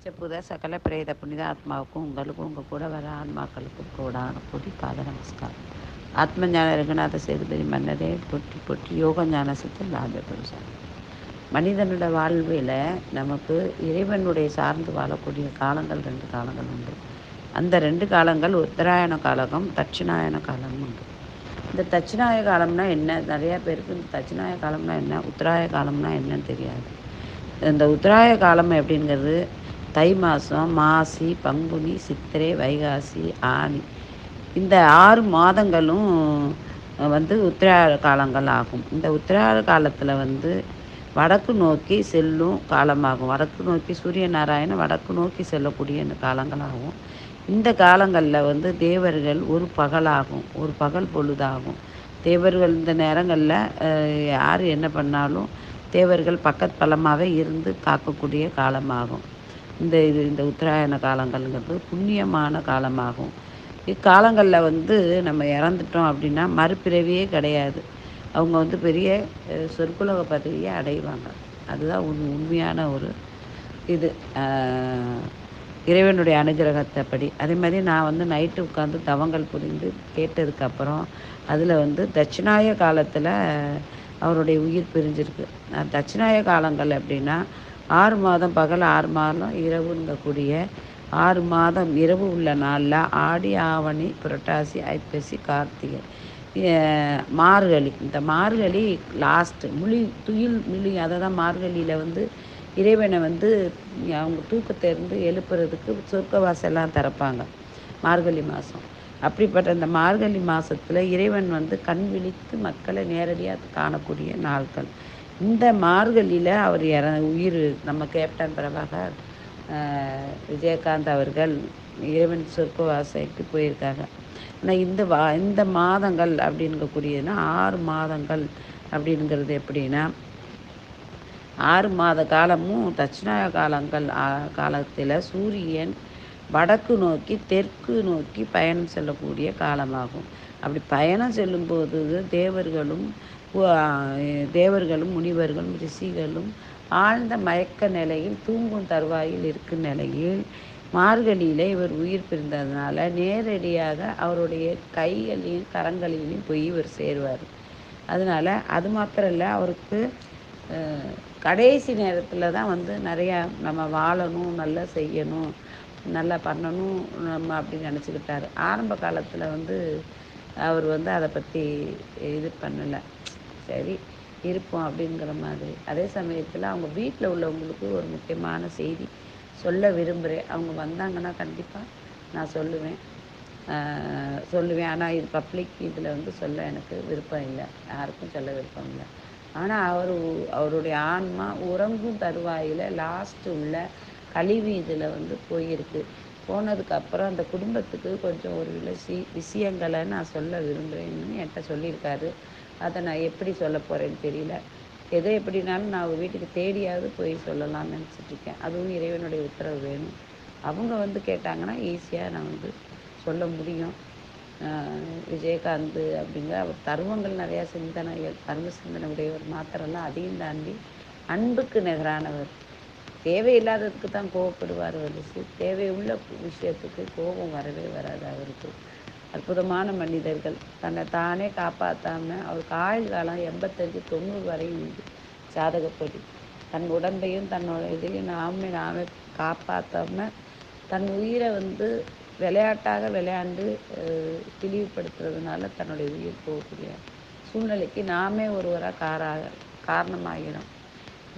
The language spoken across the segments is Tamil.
பஞ்சபூத சகல பிரேத புனித ஆத்மாவுக்கும் உங்களுக்கும் உங்கள் கூட வர ஆன்மாக்களுக்கும் கோடான கோடி பாத நமஸ்காரம். ஆத்ம ஞான ரகுநாத சேதுபதி மன்னரே பொற்றி பொற்றி யோக ஞான சித்தர் லாபெருசார். மனிதனோட வாழ்வில் நமக்கு இறைவனுடைய சார்ந்து வாழக்கூடிய காலங்கள் 2 காலங்கள் உண்டு. அந்த 2 காலங்கள் உத்தராயண காலகம், தட்சிணாயன காலம் உண்டு. இந்த தட்சிணாய காலம்னா என்ன? நிறையா பேருக்கு இந்த தட்சிணாய காலம்னா என்ன, உத்தராய காலம்னா என்னன்னு தெரியாது. இந்த உத்தராய காலம் அப்படிங்கிறது தை மாதம், மாசி, பங்குனி, சித்திரை, வைகாசி, ஆனி, இந்த 6 மாதங்களும் உத்திராய காலங்கள் ஆகும். இந்த உத்திராய காலத்தில் வடக்கு நோக்கி செல்லும் காலமாகும். வடக்கு நோக்கி சூரிய நாராயணன் வடக்கு நோக்கி செல்லக்கூடிய இந்த காலங்களாகும். இந்த காலங்களில் தேவர்கள் ஒரு பகலாகும், ஒரு பகல் பொழுதாகும். தேவர்கள் இந்த நேரங்களில் யார் என்ன பண்ணாலும் தேவர்கள் பக்கத்து பலமாகவே இருந்து காக்கக்கூடிய காலமாகும். இந்த உத்தராயண காலங்கள்ங்கிறது புண்ணியமான காலமாகும். இக்காலங்களில் நம்ம இறந்துட்டோம் அப்படின்னா மறுபிறவியே கிடையாது. அவங்க பெரிய சொற்குலக பதவியை அடைவாங்க. அதுதான் உண்மையான ஒரு இது இறைவனுடைய அனுகிரகத்தைப்படி. அதே மாதிரி நான் நைட்டு உட்காந்து தவங்கள் புரிந்து கேட்டதுக்கப்புறம் அதில் தட்சிணாய காலத்தில் அவருடைய உயிர் பிரிஞ்சிருக்கு. தட்சிணாய காலங்கள் அப்படின்னா 6 மாதம் பகல், 6 மாதம் இரவுங்கக்கூடிய 6 மாதம் இரவு உள்ள நாளில் ஆடி, ஆவணி, புரட்டாசி, ஐப்பசி, கார்த்திகை, மார்கழி. இந்த மார்கழி லாஸ்ட்டு துயில் முழி. அதை தான் மார்கழியில் இறைவனை அவங்க தூக்கத்திலிருந்து எழுப்புறதுக்கு சொர்க்க வாசல்லாம் திறப்பாங்க மார்கழி மாதம். அப்படிப்பட்ட இந்த மார்கழி மாதத்தில் இறைவன் கண் விழித்து மக்களை நேரடியாக காணக்கூடிய நாட்கள். இந்த மார்கழியில் அவர் உயிர் நம்ம கேப்டன் பிரபாகர் விஜயகாந்த் அவர்கள் இறைவன் சொர்க்க வாசைக்கு போயிருக்காங்க. ஆனால் இந்த மாதங்கள் அப்படிங்கக்கூடியதுன்னா 6 மாதங்கள் அப்படிங்கிறது எப்படின்னா 6 மாத காலமும் தட்சிணாய காலத்தில் சூரியன் வடக்கு நோக்கி தெற்கு நோக்கி பயணம் செல்லக்கூடிய காலமாகும். அப்படி பயணம் செல்லும்போது தேவர்களும் முனிவர்களும் ரிஷிகளும் ஆழ்ந்த மயக்க நிலையில் தூங்கும் தருவாயில் இருக்கும் நிலையில் மார்கழியில் இவர் உயிர் பிரிந்ததுனால நேரடியாக அவருடைய கைகளையும் கரங்களிலையும் போய் இவர் சேருவார். அதனால் அது மாத்திரம் இல்லை, அவருக்கு கடைசி நேரத்தில் தான் நிறையா நம்ம வாழணும், நல்லா செய்யணும், நல்லா பண்ணணும் நம்ம அப்படின்னு நினச்சிக்கிட்டாரு. ஆரம்ப காலத்தில் அவர் அதை பற்றி இது பண்ணலை. சரி இருப்போம் அப்படிங்கிற மாதிரி. அதே சமயத்தில் அவங்க வீட்டில் உள்ளவங்களுக்கு ஒரு முக்கியமான செய்தி சொல்ல விரும்புகிறேன். அவங்க வந்தாங்கன்னா கண்டிப்பாக நான் சொல்லுவேன். ஆனால் இது பப்ளிக் இதில் சொல்ல எனக்கு விருப்பம் இல்லை, யாருக்கும் சொல்ல விருப்பம் இல்லை. ஆனால் அவருடைய ஆன்மா உறங்கும் தருவாயில் லாஸ்ட்டு உள்ள கழிவு இதில் போயிருக்கு. போனதுக்கப்புறம் அந்த குடும்பத்துக்கு கொஞ்சம் ஒரு விஷயங்களை நான் சொல்ல விரும்புகிறேன்னு என்கிட்ட சொல்லியிருக்காரு. அதை நான் எப்படி சொல்ல போகிறேன்னு தெரியல. எதை எப்படினாலும் நான் வீட்டுக்கு தேடியாவது போய் சொல்லலாம்னு நினச்சிட்ருக்கேன். அதுவும் இறைவனுடைய உத்தரவு வேணும். அவங்க கேட்டாங்கன்னா ஈஸியாக நான் சொல்ல முடியும். விஜயகாந்த் அப்படிங்கிற அவர் தருவங்கள் நிறையா சிந்தனைகள், தர்ம சிந்தனை உடையவர் மாத்திரம்லாம் அதையும் தாண்டி அன்புக்கு நிகரானவர். தேவையில்லாததுக்கு தான் கோவப்படுவார். தேவையுள்ள விஷயத்துக்கு கோபம் வரவே வராது அவருக்கு. அற்புதமான மனிதர்கள். தன்னை தானே காப்பாற்றாமல் அவருக்கு ஆயுள் காலம் 85-90 வரையும் உண்டு ஜாதகப்படி. தன் உடம்பையும் தன்னோட இதையும் நாமே காப்பாற்றாமல் தன் உயிரை விளையாட்டாக விளையாண்டு தெளிவுபடுத்துறதுனால தன்னுடைய உயிர் போகக்கூடிய சூழ்நிலைக்கு நாமே ஒருவராக காரணமாகிறோம்.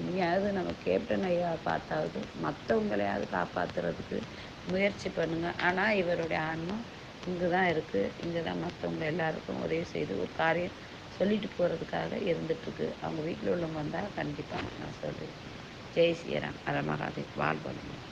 இனியாவது நம்ம கேப்டன் ஐயா பார்த்தாவது மற்றவங்களையாவது காப்பாற்றுறதுக்கு முயற்சி பண்ணுங்கள். ஆனால் இவருடைய ஆன்மா இங்கு தான் இருக்குது. இங்கே தான் மற்றவங்க எல்லாருக்கும் உதவி செய்து ஒரு காரியம் சொல்லிட்டு போகிறதுக்காக இருந்துகிட்ருக்கு. அவங்க வீட்டில் உள்ளவங்க வந்தால் கண்டிப்பாக நான் சொல்கிறேன். ஜெய் ஸ்ரீராம், ஹர மகாதேவ், வாழ்வளமுடன்.